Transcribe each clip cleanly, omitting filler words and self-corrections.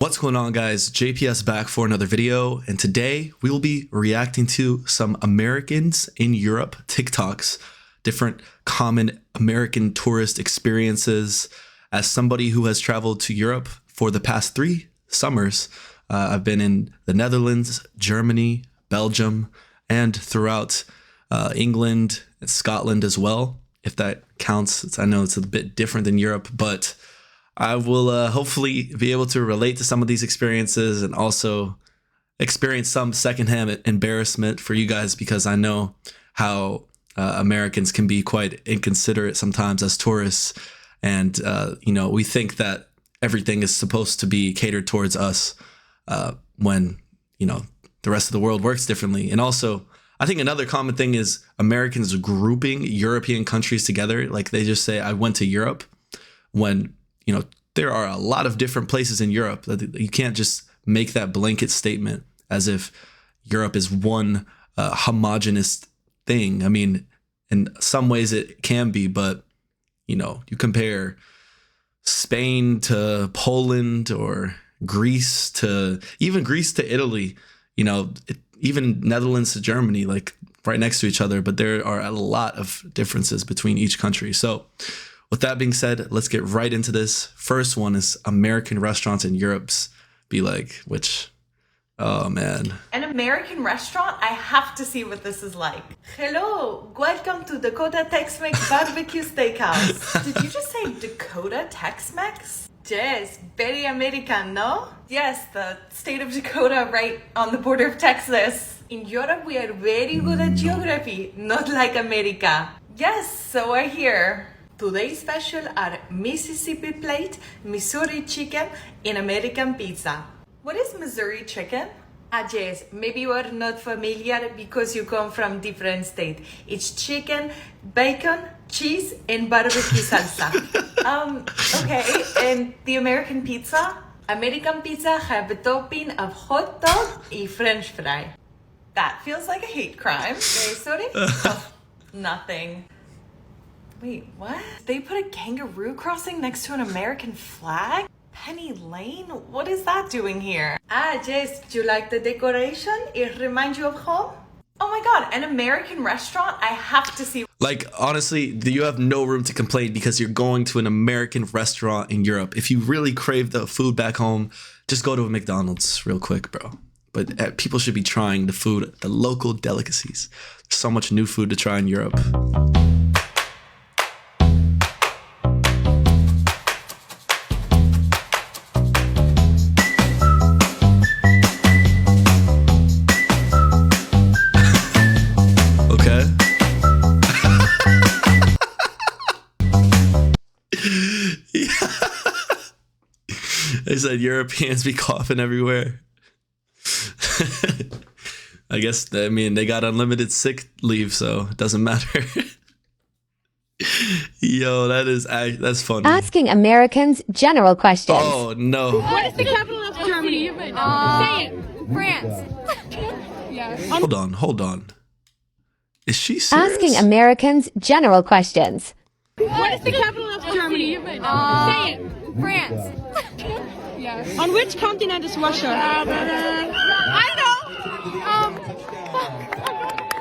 What's going on, guys? JPS back for another video, and today we will be reacting to some Americans in Europe TikToks, different common American tourist experiences. As somebody who has traveled to Europe for the past 3 summers, I've been in the Netherlands, Germany, Belgium, and throughout England and Scotland as well, if that counts. I know it's a bit different than Europe, but I will hopefully be able to relate to some of these experiences and also experience some secondhand embarrassment for you guys, because I know how Americans can be quite inconsiderate sometimes as tourists. And, we think that everything is supposed to be catered towards us when, the rest of the world works differently. And also, I think another common thing is Americans grouping European countries together. Like they just say, I went to Europe, when there are a lot of different places in Europe. You can't just make that blanket statement as if Europe is one homogenous thing. I mean, in some ways it can be, but you compare Spain to Poland or Greece to Italy, even Netherlands to Germany, like right next to each other. But there are a lot of differences between each country. So with that being said, let's get right into this. First one is American restaurants in Europe's be like, which, oh man. An American restaurant? I have to see what this is like. Hello, welcome to Dakota Tex-Mex Barbecue Steakhouse. Did you just say Dakota Tex-Mex? Yes, very American, no? Yes, the state of Dakota right on the border of Texas. In Europe, we are very good at geography, not like America. Yes, so I hear. Today's special are Mississippi plate, Missouri chicken, and American pizza. What is Missouri chicken? Yes, maybe you are not familiar because you come from different state. It's chicken, bacon, cheese, and barbecue salsa. Okay, and the American pizza? American pizza have a topping of hot dog and French fry. That feels like a hate crime. Very sorry? Oh, nothing. Wait, what? They put a kangaroo crossing next to an American flag? Penny Lane? What is that doing here? Yes, do you like the decoration? It reminds you of home? Oh my god, an American restaurant? I have to see. Like, honestly, you have no room to complain because you're going to an American restaurant in Europe. If you really crave the food back home, just go to a McDonald's real quick, bro. But people should be trying the food, the local delicacies. There's so much new food to try in Europe. They said Europeans be coughing everywhere. I mean, they got unlimited sick leave, so it doesn't matter. Yo, that's funny. Asking Americans general questions. Oh, no. What is the capital of Germany? Say it. France. Yeah. Hold on. Is she serious? Asking Americans general questions. What is the capital of Germany? Say it. France. On which continent is Russia? I know.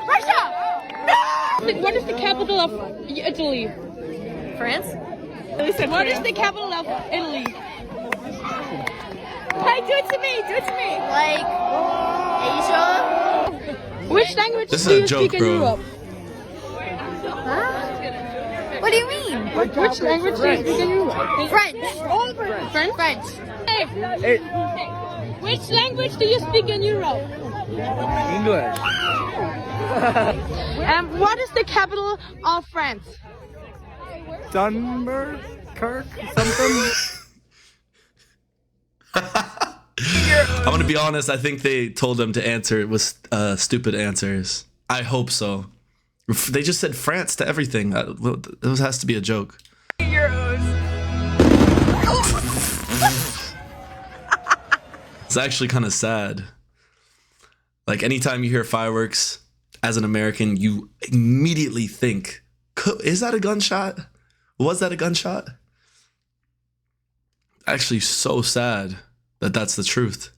Russia. What is the capital of Italy? France? What is the capital of Italy? Hey, do it to me. Like Asia? Which language This do is you a joke, speak in bro. Europe? Huh? What do you mean? Which language do you speak in Europe? French. French? Hey. Which language do you speak in Europe? English. What is the capital of France? Kirk, something. I'm gonna be honest, I think they told them to answer it with stupid answers. I hope so. They just said France to everything. This has to be a joke. It's actually kind of sad. Like, anytime you hear fireworks, as an American, you immediately think, is that a gunshot? Was that a gunshot? Actually, so sad that's the truth.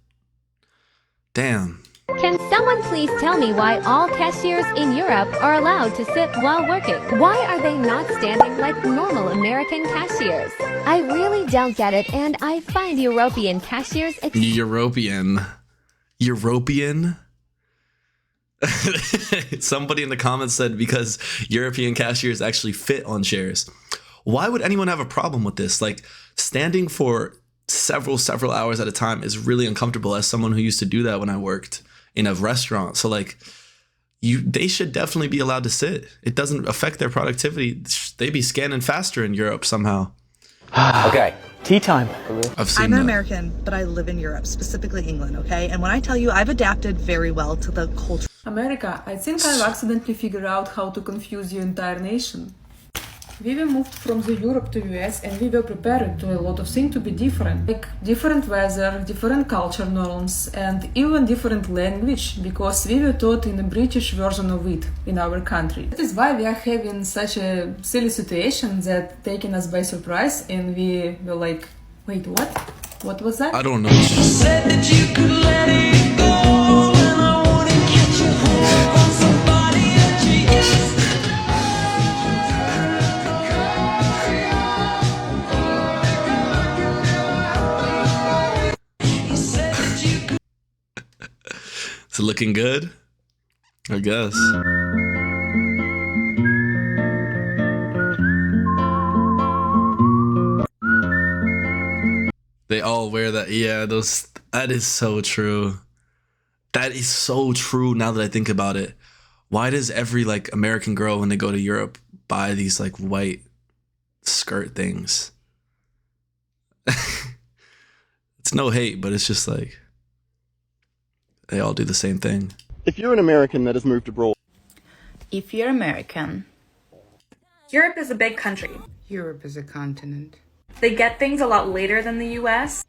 Damn. Can someone please tell me why all cashiers in Europe are allowed to sit while working? Why are they not standing like normal American cashiers? I really don't get it, and I find European cashiers European. Somebody in the comments said because European cashiers actually fit on chairs. Why would anyone have a problem with this? Like, standing for several hours at a time is really uncomfortable as someone who used to do that when I worked in a restaurant. So like, they should definitely be allowed to sit. It doesn't affect their productivity. They be scanning faster in Europe somehow. Okay, tea time. I'm an American, but I live in Europe, specifically England, okay? And when I tell you, I've adapted very well to the culture. America, I think I've accidentally figured out how to confuse your entire nation. We were moved from the Europe to US and we were prepared to a lot of things to be different. Like different weather, different culture norms, and even different language, because we were taught in a British version of it in our country. That is why we are having such a silly situation that taken us by surprise and we were like, wait, what? What was that? I don't know. You said that you could let it go, and I wouldn't catch you on somebody that you used to. Is it looking good? I guess. They all wear that. Yeah, that is so true. That is so true now that I think about it. Why does every like American girl when they go to Europe buy these like white skirt things? It's no hate, but it's just like they all do the same thing. If you're an American that has moved abroad. If you're American. Europe is a big country. Europe is a continent. They get things a lot later than the US.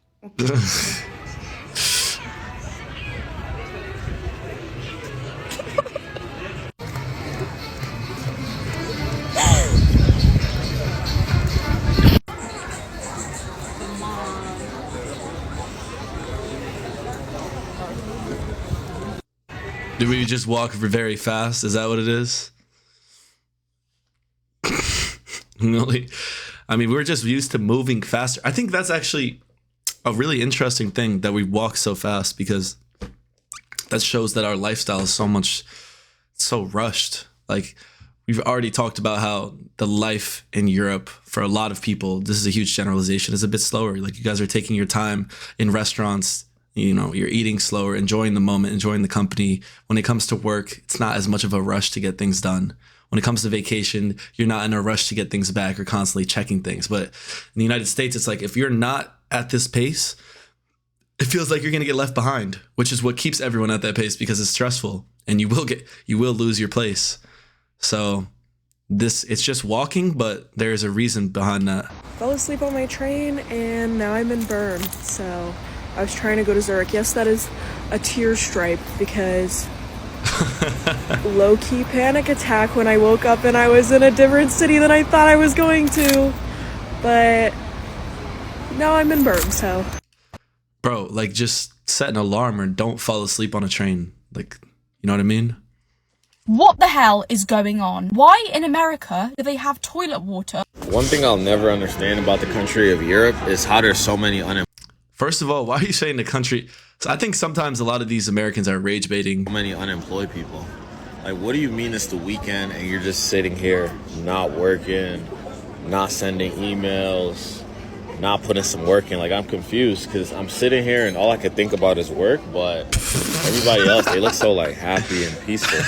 Do we just walk very fast? Is that what it is? Really? I mean, we're just used to moving faster. I think that's actually a really interesting thing that we walk so fast, because that shows that our lifestyle is so rushed. Like, we've already talked about how the life in Europe for a lot of people, this is a huge generalization, is a bit slower. Like, you guys are taking your time in restaurants. You know, you're eating slower, enjoying the moment, enjoying the company. When it comes to work, it's not as much of a rush to get things done. When it comes to vacation, you're not in a rush to get things back or constantly checking things. But in the United States, it's like, if you're not at this pace, it feels like you're going to get left behind, which is what keeps everyone at that pace, because it's stressful and you will lose your place. So it's just walking, but there's a reason behind that. Fell asleep on my train and now I'm in Bern. So I was trying to go to Zurich. Yes, that is a tear stripe, because low-key panic attack when I woke up and I was in a different city than I thought I was going to. But now I'm in Bern, so. Bro, like, just set an alarm or don't fall asleep on a train. Like, you know what I mean? What the hell is going on? Why in America do they have toilet water? One thing I'll never understand about the country of Europe is how there's so many First of all, why are you saying the country? So I think sometimes a lot of these Americans are rage baiting. so many unemployed people. Like, what do you mean it's the weekend and you're just sitting here, not working, not sending emails, not putting some work in? Like, I'm confused, because I'm sitting here and all I could think about is work, but everybody else, they look so like happy and peaceful.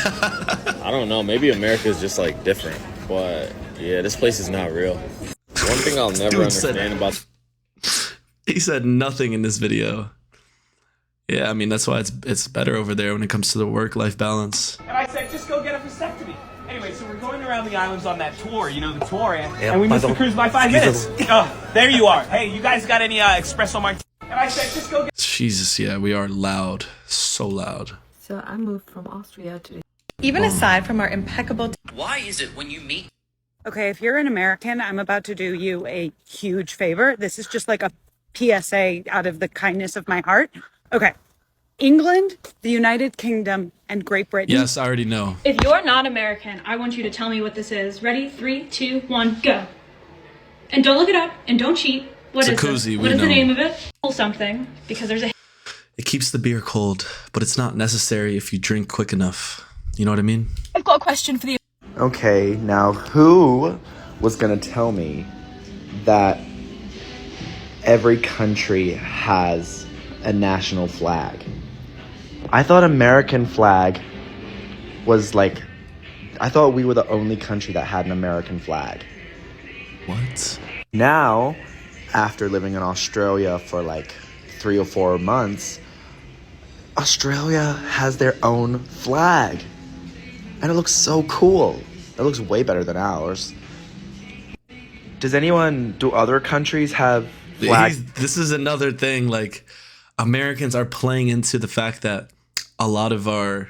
I don't know, maybe America's just like different, but yeah, this place is not real. One thing I'll never understand about... He said nothing in this video. Yeah, I mean, that's why it's better over there when it comes to the work-life balance. And I said, just go get a vasectomy. Anyway, so we're going around the islands on that tour, you know, the tour, and we missed the cruise by 5 minutes. Oh, there you are. Hey, you guys got any espresso martini? And I said, just go get... Jesus, yeah, we are loud. So loud. So I moved from Austria to... Even aside from our impeccable... Why is it when you meet... Okay, if you're an American, I'm about to do you a huge favor. This is just like a PSA out of the kindness of my heart. Okay. England, the United Kingdom, and Great Britain. Yes, I already know. If you're not American, I want you to tell me what this is. Ready? 3, 2, 1, go. And don't look it up and don't cheat. What is Jacuzzi, it? What is know. the name of it? Something, because there's a... It keeps the beer cold, but it's not necessary if you drink quick enough. You know what I mean? I've got a question for the... Okay, now who was gonna tell me that every country has a national flag? I thought American flag was like, I thought we were the only country that had an American flag. What? Now, after living in Australia for like 3 or 4 months, Australia has their own flag. And it looks so cool. It looks way better than ours. Do other countries have flags? This is another thing, like, Americans are playing into the fact that a lot of our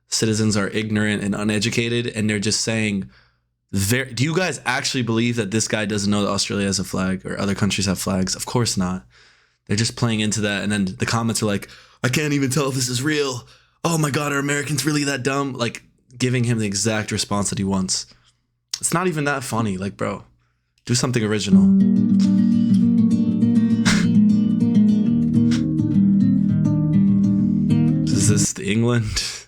citizens are ignorant and uneducated, and they're just saying, do you guys actually believe that this guy doesn't know that Australia has a flag or other countries have flags? Of course not. They're just playing into that, and then the comments are like, I can't even tell if this is real. Oh my God, are Americans really that dumb? Like, giving him the exact response that he wants. It's not even that funny. Like, bro, do something original. Is this England?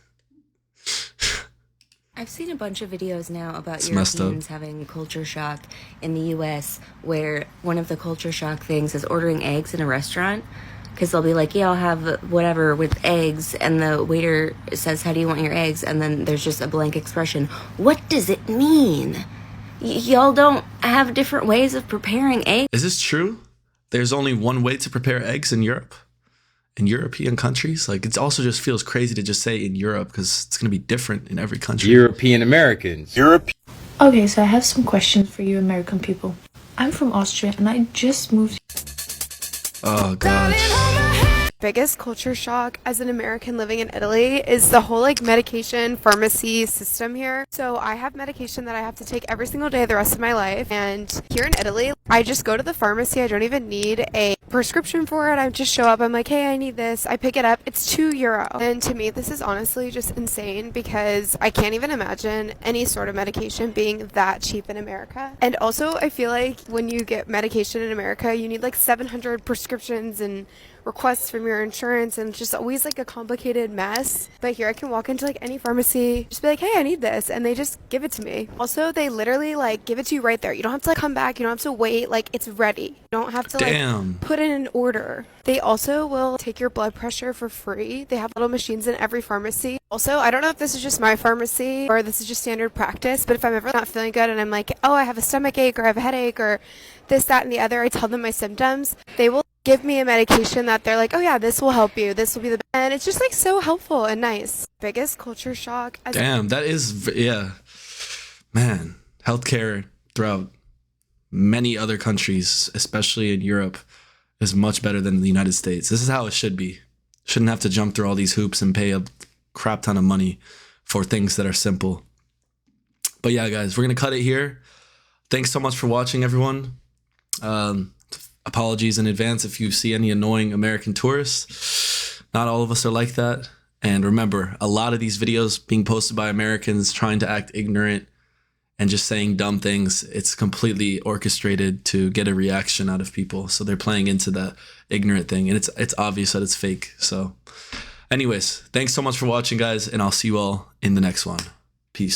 I've seen a bunch of videos now about It's messed up. Europeans having culture shock in the US, where one of the culture shock things is ordering eggs in a restaurant, because they'll be like, yeah, I'll have whatever with eggs, and the waiter says, how do you want your eggs? And then there's just a blank expression. What does it mean? Y'all don't have different ways of preparing eggs? Is this true? There's only one way to prepare eggs in Europe? In European countries? Like, it also just feels crazy to just say in Europe, because it's going to be different in every country. European Americans. Okay, so I have some questions for you American people. I'm from Austria and I just moved. Oh gosh. Biggest culture shock as an American living in Italy is the whole like medication pharmacy system here. So I have medication that I have to take every single day the rest of my life, and here in Italy I just go to the pharmacy. I don't even need a prescription for it. I just show up, I'm like, hey, I need this, I pick it up, it's €2. And to me this is honestly just insane, because I can't even imagine any sort of medication being that cheap in America. And also I feel like when you get medication in America you need like 700 prescriptions and requests from your insurance, and it's just always like a complicated mess. But here I can walk into like any pharmacy, just be like, hey, I need this, and they just give it to me. Also, they literally like give it to you right there. You don't have to like come back, you don't have to wait, like it's ready. You don't have to like put in an order. They also will take your blood pressure for free. They have little machines in every pharmacy. Also, I don't know if this is just my pharmacy or this is just standard practice, but if I'm ever not feeling good and I'm like, oh, I have a stomach ache or I have a headache or this, that, and the other, I tell them my symptoms. They will give me a medication that they're like, oh yeah, this will help you. This will be the best. And it's just like so helpful and nice. Biggest culture shock. Damn, that is, yeah. Man, healthcare throughout many other countries, especially in Europe, is much better than the United States. This is how it should be. Shouldn't have to jump through all these hoops and pay a crap ton of money for things that are simple. But yeah, guys, we're going to cut it here. Thanks so much for watching, everyone. Apologies in advance if you see any annoying American tourists. Not all of us are like that. And remember, a lot of these videos being posted by Americans trying to act ignorant and just saying dumb things, it's completely orchestrated to get a reaction out of people. So they're playing into the ignorant thing, and it's obvious that it's fake. So anyways, thanks so much for watching, guys, and I'll see you all in the next one. Peace.